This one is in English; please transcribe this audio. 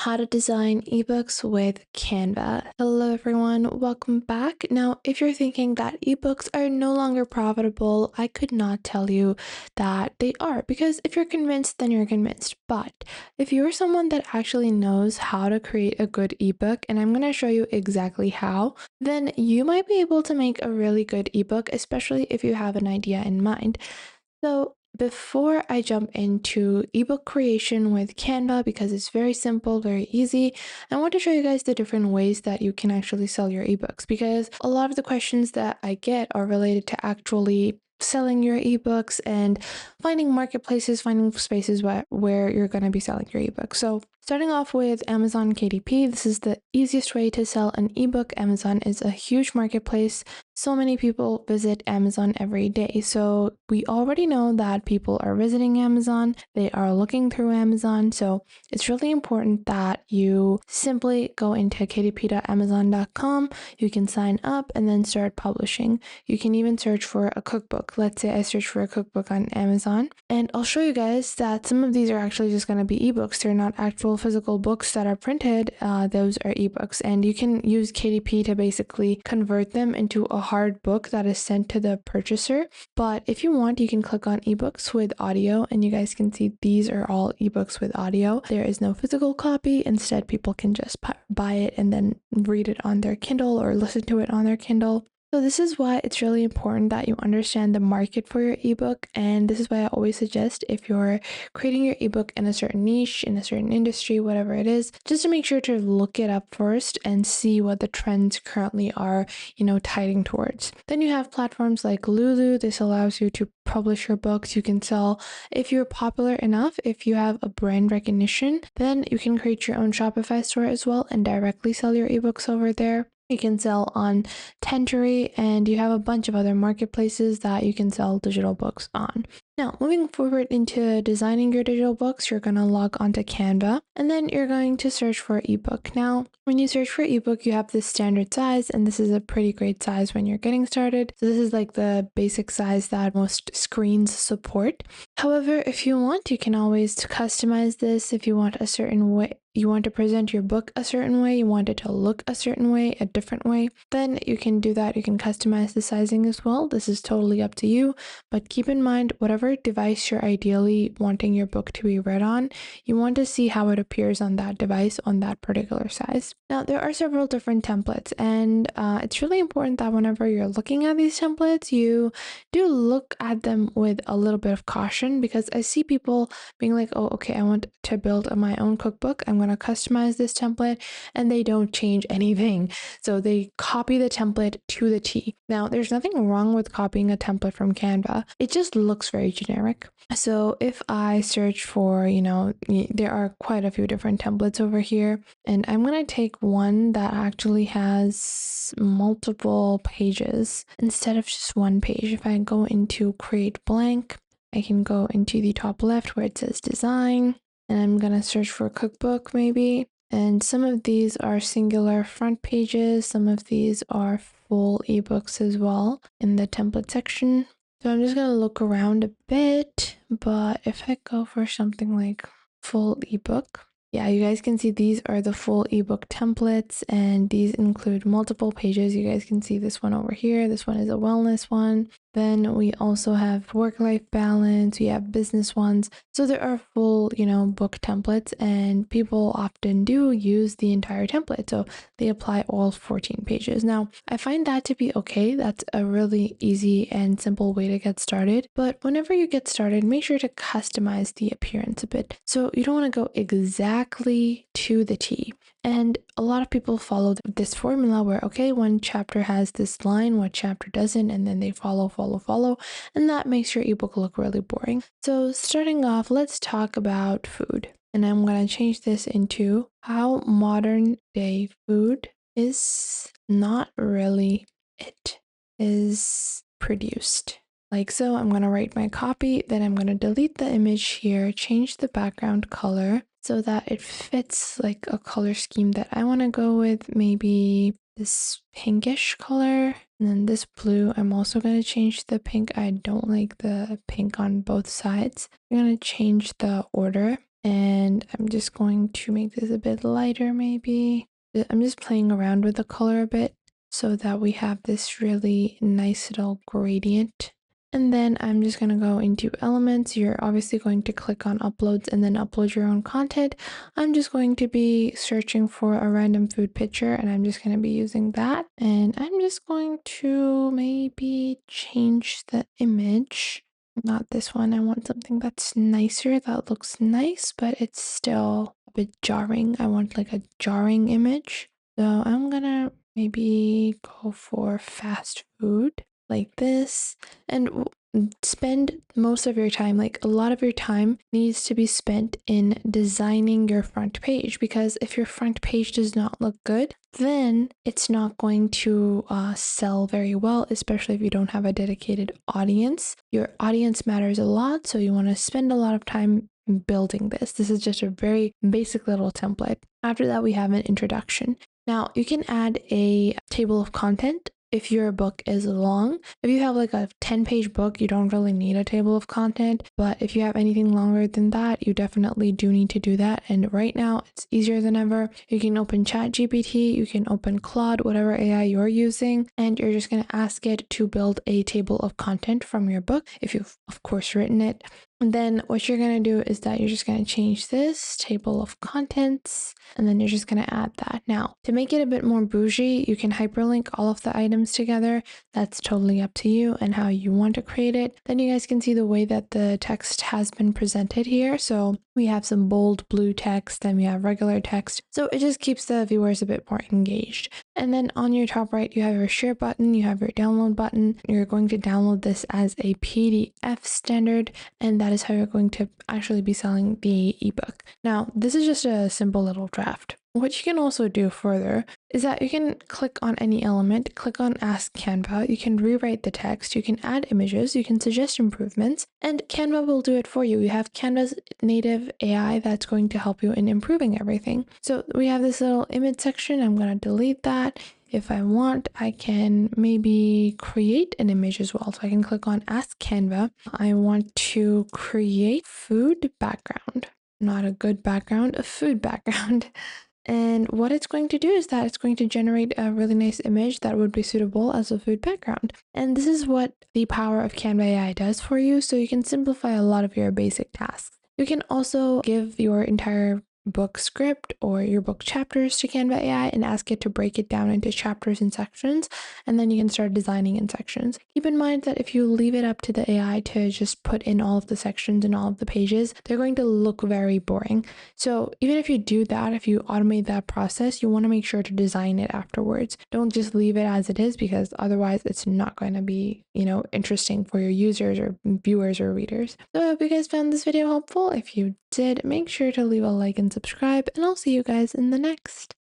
How to design ebooks with Canva. Hello everyone, welcome back. Now, if you're thinking that ebooks are no longer profitable, I could not tell you that they are, because if you're convinced, then you're convinced. But if you're someone that actually knows how to create a good ebook, and I'm going to show you exactly how, then you might be able to make a really good ebook, especially if you have an idea in mind. So before I jump into ebook creation with Canva, because it's very simple, very easy, I want to show you guys the different ways that you can actually sell your ebooks, because a lot of the questions that I get are related to actually selling your ebooks and finding marketplaces, finding spaces where you're going to be selling your ebook. So starting off with Amazon KDP, this is the easiest way to sell an ebook. Amazon is a huge marketplace. So many people visit Amazon every day. So we already know that people are visiting Amazon. They are looking through Amazon. So it's really important that you simply go into kdp.amazon.com. You can sign up and then start publishing. You can even search for a cookbook. Let's say I search for a cookbook on Amazon, and I'll show you guys that some of these are actually just going to be ebooks. They're not actual physical books that are printed. Those are ebooks, and you can use KDP to basically convert them into a hard book that is sent to the purchaser. But if you want, you can click on ebooks with audio, and you guys can see these are all ebooks with audio. There is no physical copy. Instead, people can just buy it and then read it on their Kindle or listen to it on their Kindle. So this is why it's really important that you understand the market for your ebook. And this is why I always suggest, if you're creating your ebook in a certain niche, in a certain industry, whatever it is, just to make sure to look it up first and see what the trends currently are, tiding towards. Then you have platforms like Lulu. This allows you to publish your books. You can sell, if you're popular enough, if you have a brand recognition, then you can create your own Shopify store as well and directly sell your ebooks over there. You can sell on Tentory, and you have a bunch of other marketplaces that you can sell digital books on. Now, moving forward into designing your digital books, you're going to log onto Canva, and then you're going to search for ebook. Now, when you search for ebook, you have this standard size, and this is a pretty great size when you're getting started. So this is like the basic size that most screens support. However, if you want, you can always customize this. If you want a certain way, you want to present your book a certain way, you want it to look a certain way, a different way, then you can do that. You can customize the sizing as well. This is totally up to you, but keep in mind, whatever device you're ideally wanting your book to be read on, you want to see how it appears on that device on that particular size. Now, there are several different templates, and it's really important that whenever you're looking at these templates, you do look at them with a little bit of caution, because I see people being like, oh, okay, I want to build my own cookbook. I'm going to customize this template, and they don't change anything. So they copy the template to the T. Now, there's nothing wrong with copying a template from Canva. It just looks very generic. So if I search for, there are quite a few different templates over here, and I'm going to take one that actually has multiple pages instead of just one page. If I go into create blank, I can go into the top left where it says design, and I'm going to search for cookbook maybe. And some of these are singular front pages. Some of these are full ebooks as well in the template section. So I'm just going to look around a bit, but if I go for something like full ebook, yeah, you guys can see these are the full ebook templates, and these include multiple pages. You guys can see this one over here. This one is a wellness one. Then we also have work-life balance. We have business ones. So there are full, book templates, and people often do use the entire template. So they apply all 14 pages. Now, I find that to be okay. That's a really easy and simple way to get started. But whenever you get started, make sure to customize the appearance a bit. So you don't want to go exactly to the T. And a lot of people follow this formula where, okay, one chapter has this line, one chapter doesn't, and then they follow, and that makes your ebook look really boring. So starting off, let's talk about food. And I'm going to change this into how modern day food is not really it is produced. Like so, I'm going to write my copy, then I'm going to delete the image here, change the background color so that it fits like a color scheme that I want to go with, maybe this pinkish color, and then this blue. I'm also going to change the pink. I don't like the pink on both sides. I'm going to change the order. And I'm just going to make this a bit lighter maybe. I'm just playing around with the color a bit so that we have this really nice little gradient. And then I'm just going to go into elements. You're obviously going to click on uploads and then upload your own content. I'm just going to be searching for a random food picture and I'm just going to be using that. And I'm just going to maybe change the image. Not this one. I want something that's nicer, that looks nice, but it's still a bit jarring. I want like a jarring image. So I'm gonna maybe go for fast food like this and spend most of your time, like a lot of your time needs to be spent in designing your front page, because if your front page does not look good, then it's not going to sell very well, especially if you don't have a dedicated audience. Your audience matters a lot, so you want to spend a lot of time building this. This is just a very basic little template. After that, we have an introduction. Now, you can add a table of content if your book is long. If you have like a 10-page book, you don't really need a table of content. But if you have anything longer than that, you definitely do need to do that. And right now, it's easier than ever. You can open ChatGPT, you can open Claude, whatever AI you're using, and you're just going to ask it to build a table of content from your book, if you've, of course, written it. And then what you're going to do is that you're just going to change this table of contents, and then you're just going to add that. Now, to make it a bit more bougie, you can hyperlink all of the items together. That's totally up to you and how you want to create it. Then you guys can see the way that the text has been presented here. So we have some bold blue text, then we have regular text. So it just keeps the viewers a bit more engaged. And then on your top right, you have your share button, you have your download button. You're going to download this as a PDF standard, and that is how you're going to actually be selling the ebook. Now, this is just a simple little draft. What you can also do further is that you can click on any element, click on Ask Canva, you can rewrite the text, you can add images, you can suggest improvements, and Canva will do it for you. You have Canva's native AI that's going to help you in improving everything. So we have this little image section. I'm going to delete that. If I want, I can maybe create an image as well. So I can click on Ask Canva. I want to create food background. Not a good background, a food background. And what it's going to do is that it's going to generate a really nice image that would be suitable as a food background. And this is what the power of Canva AI does for you, so you can simplify a lot of your basic tasks. You can also give your entire book script or your book chapters to Canva AI and ask it to break it down into chapters and sections, and then you can start designing in sections. Keep in mind that if you leave it up to the AI to just put in all of the sections and all of the pages, they're going to look very boring. So even if you do that, if you automate that process, you want to make sure to design it afterwards. Don't just leave it as it is, because otherwise it's not going to be, interesting for your users or viewers or readers. So I hope you guys found this video helpful. If you did, make sure to leave a like and subscribe, and I'll see you guys in the next.